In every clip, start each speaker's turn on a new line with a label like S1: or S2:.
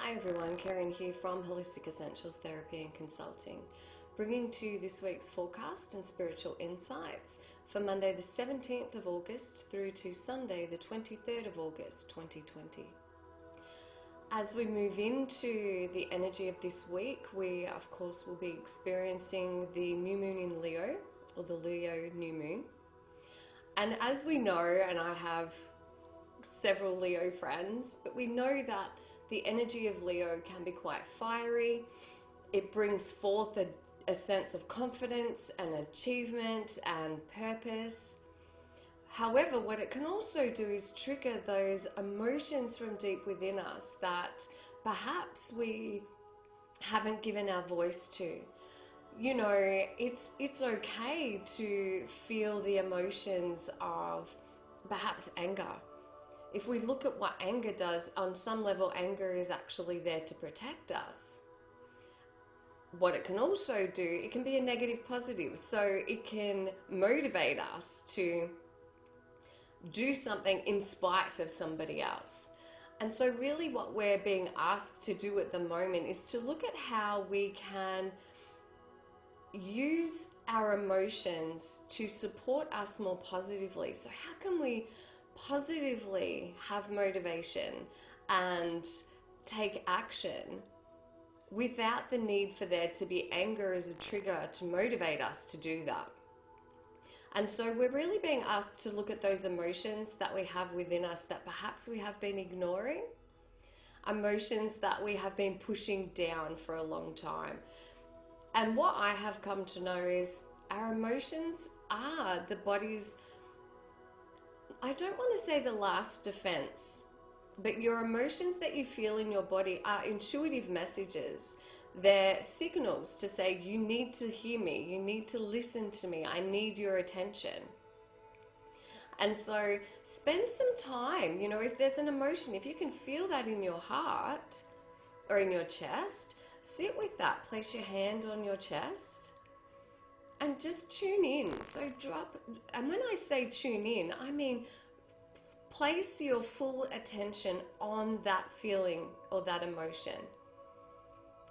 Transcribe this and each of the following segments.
S1: Hi everyone, Karen here from Holistic Essentials Therapy and Consulting, bringing to you this week's forecast and spiritual insights for Monday the 17th of August through to Sunday the 23rd of August 2020. As we move into the energy of this week, we of course will be experiencing the new moon in Leo, or the Leo new moon. And as we know, and I have several Leo friends, but we know that the energy of Leo can be quite fiery. It brings forth a sense of confidence and achievement and purpose. However, what it can also do is trigger those emotions from deep within us that perhaps we haven't given our voice to. You know, it's okay to feel the emotions of perhaps anger. If we look at what anger does, on some level, anger is actually there to protect us. What it can also do, it can be a negative positive. So it can motivate us to do something in spite of somebody else. And so really what we're being asked to do at the moment is to look at how we can use our emotions to support us more positively. So how can we positively have motivation and take action without the need for there to be anger as a trigger to motivate us to do that? And so we're really being asked to look at those emotions that we have within us that perhaps we have been ignoring, emotions that we have been pushing down for a long time. And what I have come to know is our emotions are the body's, I don't want to say the last defense, but your emotions that you feel in your body are intuitive messages. They're signals to say, you need to hear me, you need to listen to me, I need your attention. And so spend some time, you know, if there's an emotion, if you can feel that in your heart or in your chest, sit with that, place your hand on your chest and just tune in. So drop, and when I say tune in, I mean place your full attention on that feeling or that emotion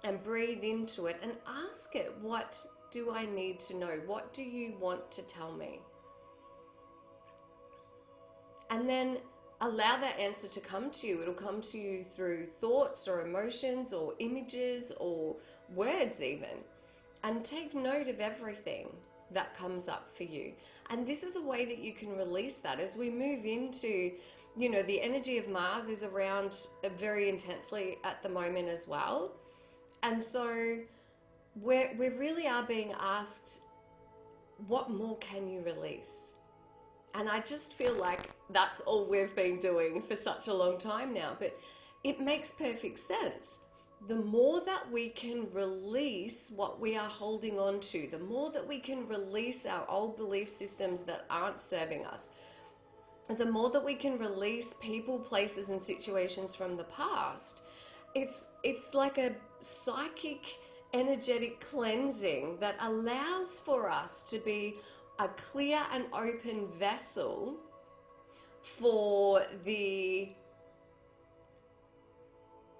S1: and breathe into it and ask it, what do I need to know? What do you want to tell me? And then allow that answer to come to you. It'll come to you through thoughts or emotions or images or words even. And take note of everything that comes up for you. And this is a way that you can release that as we move into, you know, the energy of Mars is around very intensely at the moment as well. And so we really are being asked, what more can you release? And I just feel like that's all we've been doing for such a long time now, but it makes perfect sense. The more that we can release what we are holding on to, the more that we can release our old belief systems that aren't serving us, the more that we can release people, places, and situations from the past, it's like a psychic, energetic cleansing that allows for us to be a clear and open vessel for the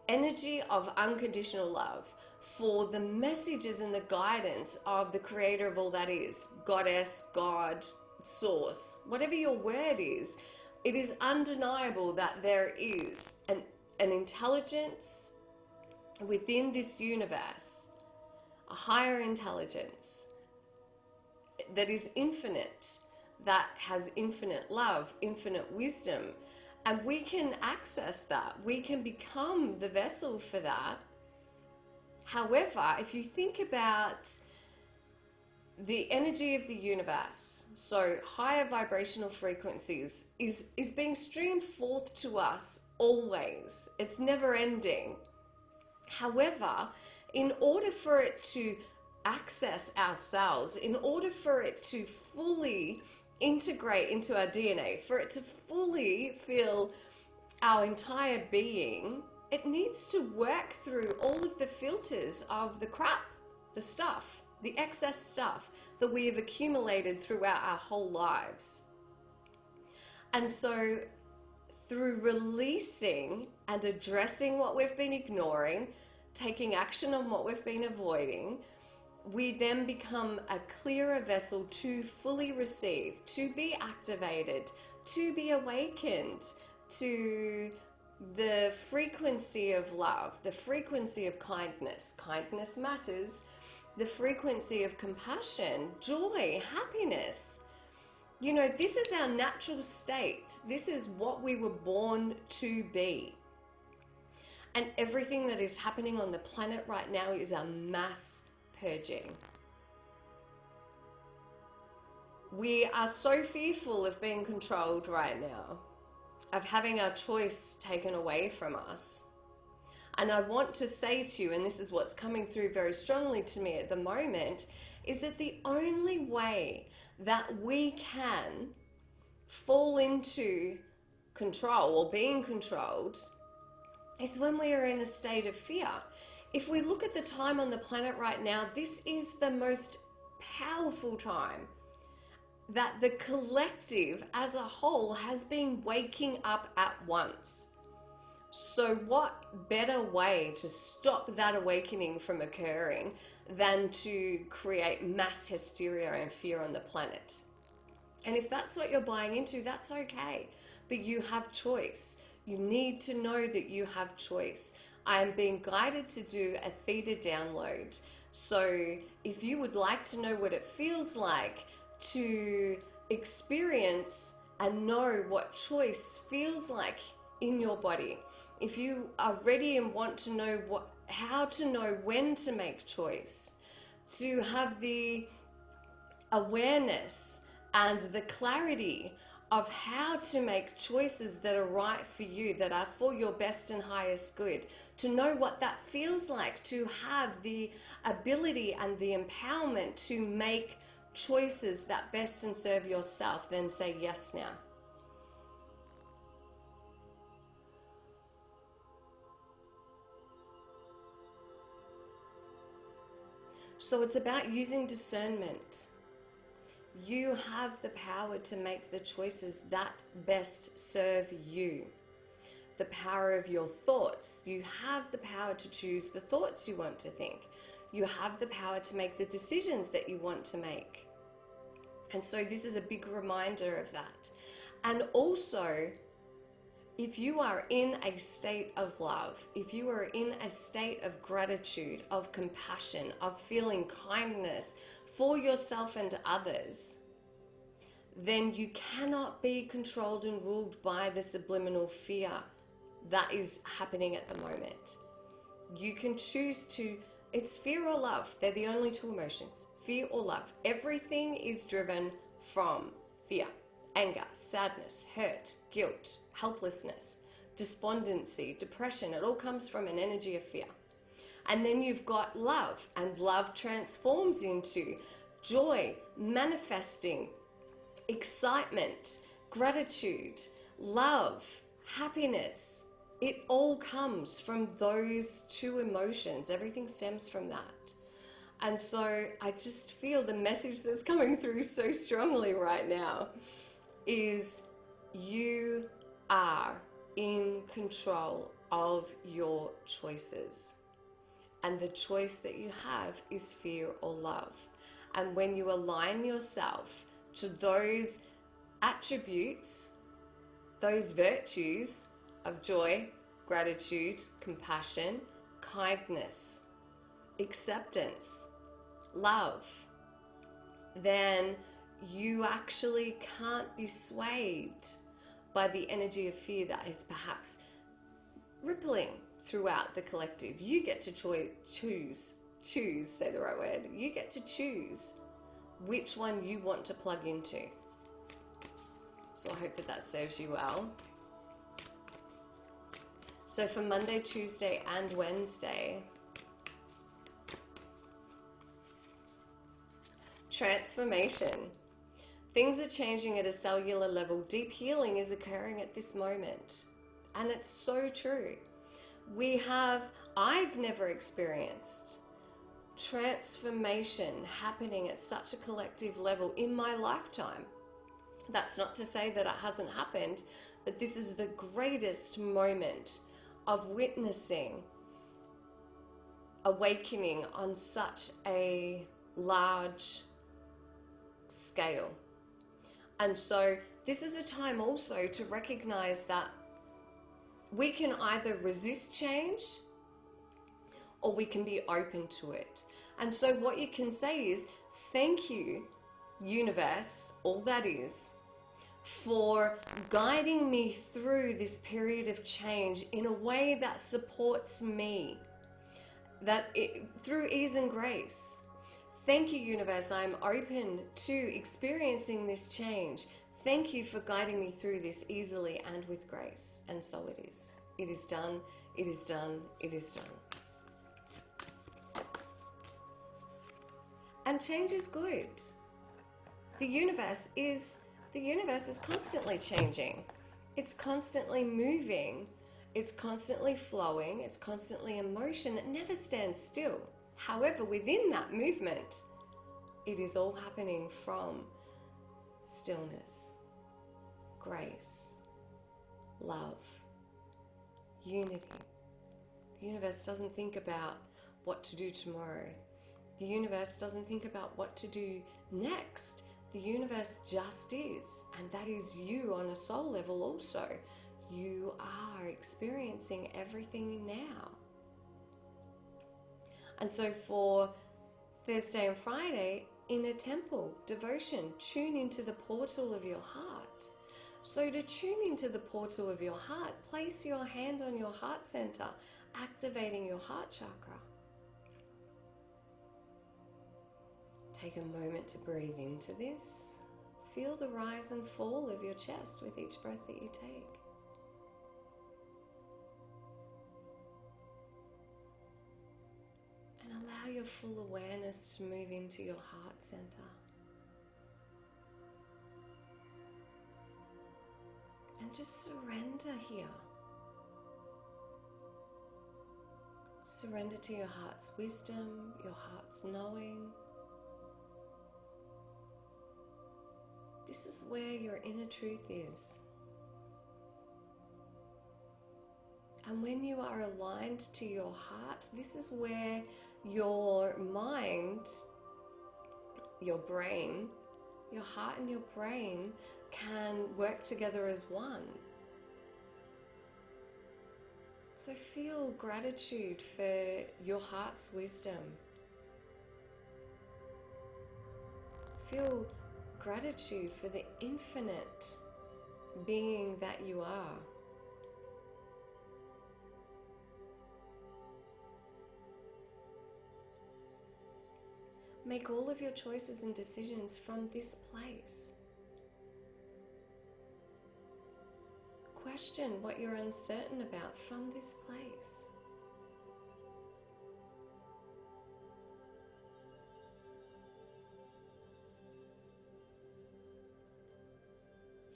S1: energy of unconditional love, for the messages and the guidance of the creator of all that is, goddess, God, source, whatever your word is. It is undeniable that there is an intelligence within this universe, a higher intelligence that is infinite, that has infinite love, infinite wisdom. And we can access that. We can become the vessel for that. However, if you think about the energy of the universe, so higher vibrational frequencies is being streamed forth to us always. It's never ending. However, in order for it to access ourselves, in order for it to fully integrate into our DNA, for it to fully fill our entire being, it needs to work through all of the filters of the crap, the stuff, the excess stuff that we have accumulated throughout our whole lives. And so through releasing and addressing what we've been ignoring, taking action on what we've been avoiding, we then become a clearer vessel to fully receive, to be activated, to be awakened to the frequency of love, the frequency of kindness. Kindness matters. The frequency of compassion, joy, happiness. You know, this is our natural state. This is what we were born to be. And everything that is happening on the planet right now is a mass purging. We are so fearful of being controlled right now, of having our choice taken away from us. And I want to say to you, and this is what's coming through very strongly to me at the moment, is that the only way that we can fall into control or being controlled is when we are in a state of fear. If we look at the time on the planet right now, this is the most powerful time that the collective as a whole has been waking up at once. So what better way to stop that awakening from occurring than to create mass hysteria and fear on the planet? And if that's what you're buying into, that's okay. But you have choice. You need to know that you have choice. I am being guided to do a theta download. So if you would like to know what it feels like to experience and know what choice feels like in your body, if you are ready and want to know how to know when to make choice, to have the awareness and the clarity of how to make choices that are right for you, that are for your best and highest good, to know what that feels like, to have the ability and the empowerment to make choices that best and serve yourself, then say yes now. So it's about using discernment. You have the power to make the choices that best serve you. The power of your thoughts. You have the power to choose the thoughts you want to think. You have the power to make the decisions that you want to make. And so this is a big reminder of that. And also, if you are in a state of love, if you are in a state of gratitude, of compassion, of feeling kindness for yourself and others, then you cannot be controlled and ruled by the subliminal fear that is happening at the moment. You can choose to, it's fear or love. They're the only two emotions, fear or love. Everything is driven from fear. Anger, sadness, hurt, guilt, helplessness, despondency, depression. It all comes from an energy of fear. And then you've got love, and love transforms into joy, manifesting, excitement, gratitude, love, happiness. It all comes from those two emotions. Everything stems from that. And so I just feel the message that's coming through so strongly right now is you are in control of your choices. And the choice that you have is fear or love. And when you align yourself to those attributes, those virtues of joy, gratitude, compassion, kindness, acceptance, love, then you actually can't be swayed by the energy of fear that is perhaps rippling throughout the collective. You get to choose, say the right word. You get to choose which one you want to plug into. So I hope that that serves you well. So for Monday, Tuesday, and Wednesday, transformation. Things are changing at a cellular level. Deep healing is occurring at this moment. And it's so true. I've never experienced transformation happening at such a collective level in my lifetime. That's not to say that it hasn't happened, but this is the greatest moment of witnessing awakening on such a large scale. And so this is a time also to recognize that we can either resist change or we can be open to it. And so what you can say is, thank you, universe, all that is, for guiding me through this period of change in a way that supports me, through ease and grace. Thank you, universe, I'm open to experiencing this change. Thank you for guiding me through this easily and with grace. And so it is. It is done. It is done. It is done. And change is good. The universe is constantly changing. It's constantly moving. It's constantly flowing. It's constantly in motion. It never stands still. However, within that movement, it is all happening from stillness, grace, love, unity. The universe doesn't think about what to do tomorrow. The universe doesn't think about what to do next. The universe just is, and that is you on a soul level also. You are experiencing everything now. And so for Thursday and Friday, inner temple, devotion, tune into the portal of your heart. So to tune into the portal of your heart, place your hand on your heart center, activating your heart chakra. Take a moment to breathe into this. Feel the rise and fall of your chest with each breath that you take. And allow your full awareness to move into your heart center. And just surrender here. Surrender to your heart's wisdom, your heart's knowing. This is where your inner truth is. And when you are aligned to your heart, this is where your mind, your brain, your heart and your brain can work together as one. So feel gratitude for your heart's wisdom. Feel gratitude for the infinite being that you are. Make all of your choices and decisions from this place. Question what you're uncertain about from this place.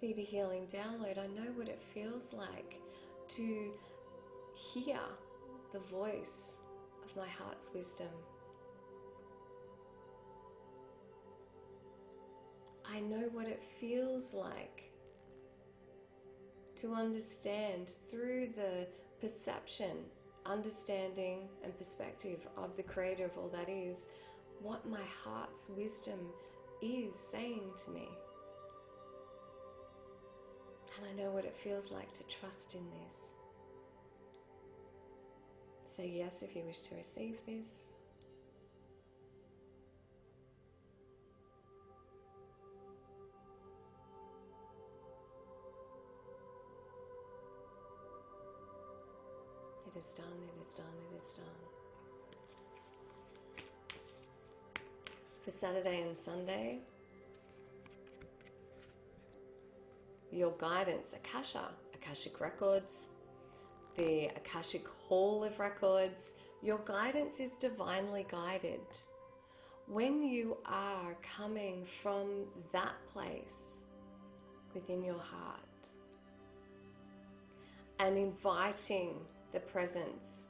S1: Theta Healing Download, I know what it feels like to hear the voice of my heart's wisdom. I know what it feels like to understand through the perception, understanding and perspective of the creator of all that is, what my heart's wisdom is saying to me. And I know what it feels like to trust in this. Say yes if you wish to receive this. It is done, it is done, it is done. For Saturday and Sunday, your guidance, Akasha, Akashic Records, the Akashic Hall of Records, your guidance is divinely guided. When you are coming from that place within your heart and inviting the presence,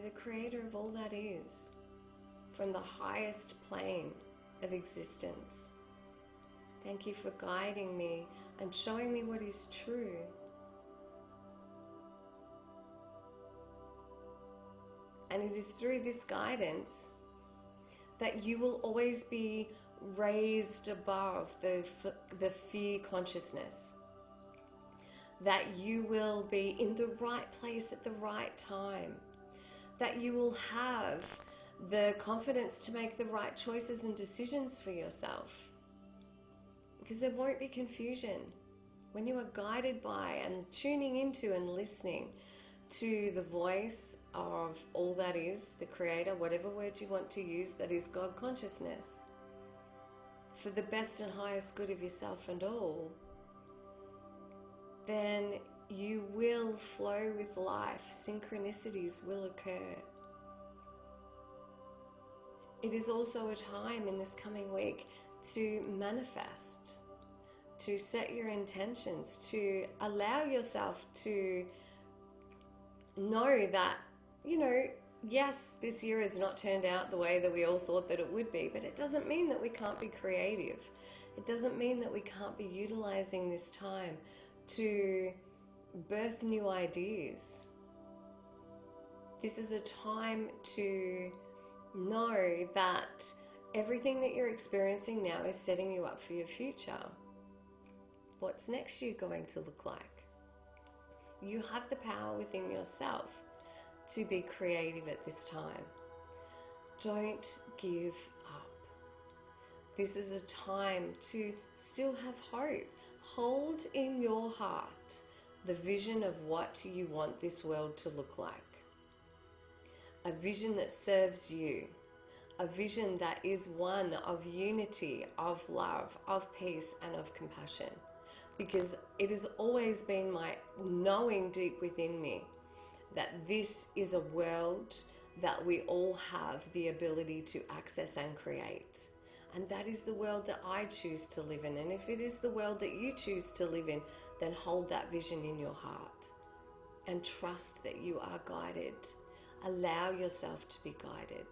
S1: the creator of all that is, from the highest plane of existence. Thank you for guiding me and showing me what is true. And it is through this guidance that you will always be raised above the fear consciousness. That you will be in the right place at the right time. That you will have the confidence to make the right choices and decisions for yourself. Because there won't be confusion when you are guided by and tuning into and listening to the voice of all that is, the Creator, whatever word you want to use, that is God consciousness, for the best and highest good of yourself and all, then you will flow with life. Synchronicities will occur. It is also a time in this coming week to manifest, to set your intentions, to allow yourself to know that, yes, this year has not turned out the way that we all thought that it would be, but it doesn't mean that we can't be creative. It doesn't mean that we can't be utilizing this time to birth new ideas. This is a time to know that everything that you're experiencing now is setting you up for your future. What's next year going to look like? You have the power within yourself to be creative at this time. Don't give up. This is a time to still have hope. Hold in your heart the vision of what you want this world to look like. A vision that serves you. A vision that is one of unity, of love, of peace, and of compassion. Because it has always been my knowing deep within me that this is a world that we all have the ability to access and create. And that is the world that I choose to live in. And if it is the world that you choose to live in, then hold that vision in your heart and trust that you are guided. Allow yourself to be guided.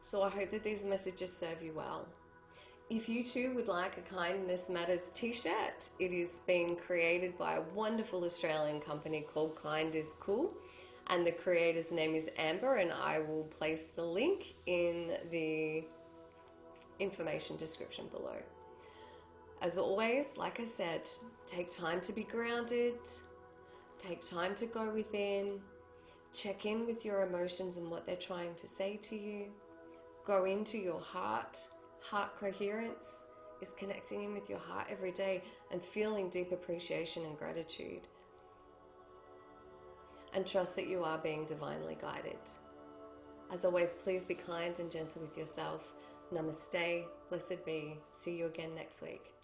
S1: So I hope that these messages serve you well. If you too would like a Kindness Matters T-shirt, it is being created by a wonderful Australian company called Kind is Cool, and the creator's name is Amber, and I will place the link in the information description below. As always, like I said, take time to be grounded, take time to go within, check in with your emotions and what they're trying to say to you, go into your heart. Heart coherence is connecting in with your heart every day and feeling deep appreciation and gratitude. And trust that you are being divinely guided. As always, please be kind and gentle with yourself. Namaste, blessed be. See you again next week.